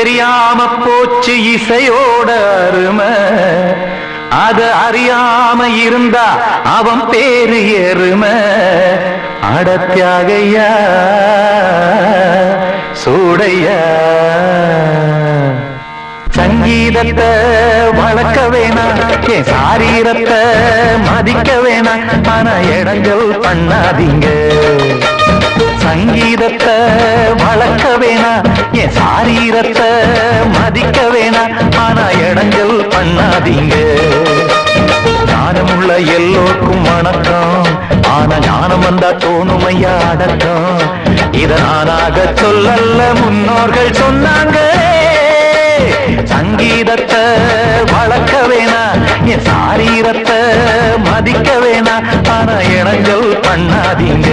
தெரியாம போச்சு இசையோட அருமை அது அறியாம இருந்தா அவன் பேரு எருமை அடத்தியாகையா சூடையா சங்கீதத்தை வளர்க்க வேணாம் என் சாரீரத்தை மதிக்க வேணாம் ஆனா இடங்கள் பண்ணாதீங்க சங்கீதத்தை வளர்க்க வேணாம் என் சாரீரத்தை மதிக்க வேணாம் ஆனா இடங்கள் பண்ணாதீங்க ஞானமுள்ள எல்லோருக்கும் வணக்கம் ஆனா ஞானம் வந்தா தோணுமையா அடக்கம் இத நானாக சொல்லல்ல முன்னோர்கள் சொன்னாங்க சங்கீதத்தை வளர்க்க வேணா என் சாரீரத்தை மதிக்க வேணா ஆனா இடங்கள் பண்ணாதீங்க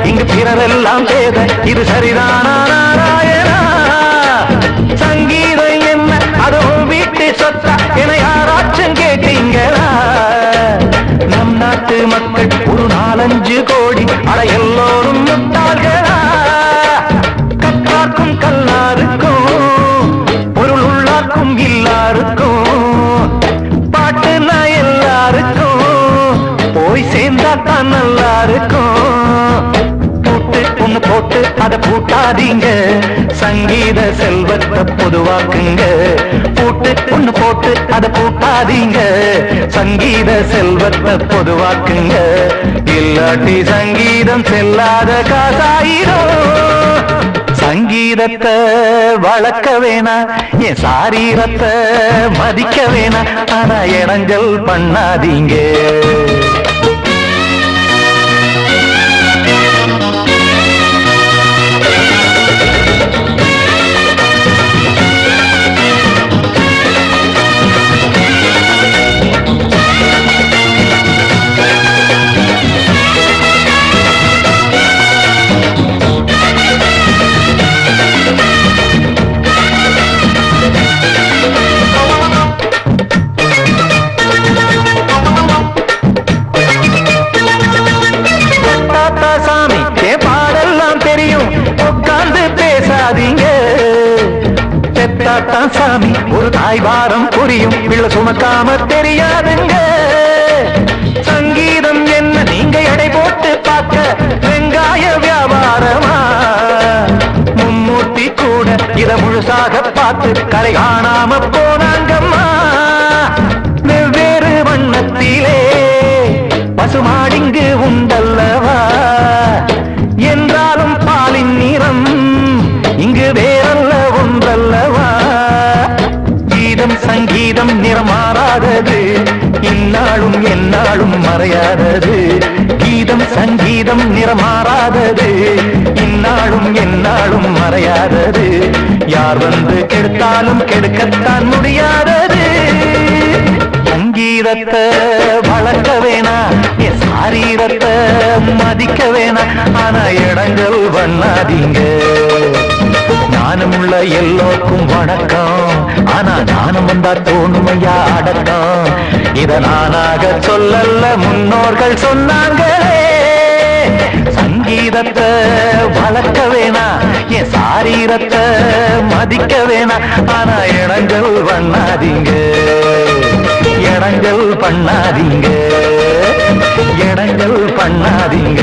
இங்கு பிறரெல்லாம் பேத இது சரிதானா நாராயணா சங்கீதம் என்ன அதுவும் வீட்டு சொத்தா என யாராச்சும் கேட்டீங்களா நம் நாட்டு மக்கள் ஒரு 4-5 கோடி அட எல்லோரும் முட்டாள்களா கற்றார்க்கும் கல்லாருக்கும் பொருள் உள்ளார்க்கும் இல்லாருக்கும் பாட்டுனா எல்லாருக்கும் போய் சேர்ந்தா தான் நல்லா இருக்கும் போட்டு அதை பூட்டாதீங்க சங்கீத செல்வத்தை பொதுவாக்குங்க பூட்டு ஒண்ணு போட்டு அதை பூட்டாதீங்க சங்கீத செல்வத்தை பொதுவாக்குங்க இல்லாட்டி சங்கீதம் செல்லாத காசாயிரும் சங்கீதத்தை வளர்க்க வேணா என் சாரீரத்தை மதிக்க வேணா ஆனா இடங்கள் பண்ணாதீங்க சாமி ஒரு தாய் வாரம் புரியும் பிள்ளை சுமக்காம தெரியாதுங்க சங்கீதம் என்ன நீங்க எடை போட்டு பார்க்க வெங்காய வியாபாரமா மும்மூர்த்தி கூட இத முழுசாக பார்த்து கரை காணாம போனாங்கம்மா வெவ்வேறு வண்ணத்திலே பசுமாடிங்கு உண்டல்லவா என்றாலும் பாலின் நிறம் இங்கு வேறல்ல ஒன்றல்லவா சங்கீதம் நிறமாறாதது இந்நாளும் எந்நாளும் மறையாதது கீதம் சங்கீதம் நிறமாறாதது இந்நாளும் எந்நாளும் மறையாதது யார் வந்து கெடுத்தாலும் கெடுக்கத்தான் முடியாதது சங்கீதத்தை வளர்க்க வேணா என் சாரீரத்தை மதிக்க வேணா ஆனா இடங்கள் பண்ணாதீங்க ஞானமுள்ள எல்லோருக்கும் வணக்கம் ஆனா ஞானம் வந்தா தோணுமையா அடக்கம் இத நானாக சொல்லல்ல முன்னோர்கள் சொன்னாங்களே சங்கீதத்தை வளர்க்க வேணா என் சாரீரத்தை மதிக்க வேணா ஆனா இடங்கள் பண்ணாதீங்க இடங்கள் பண்ணாதீங்க இடங்கள் பண்ணாதீங்க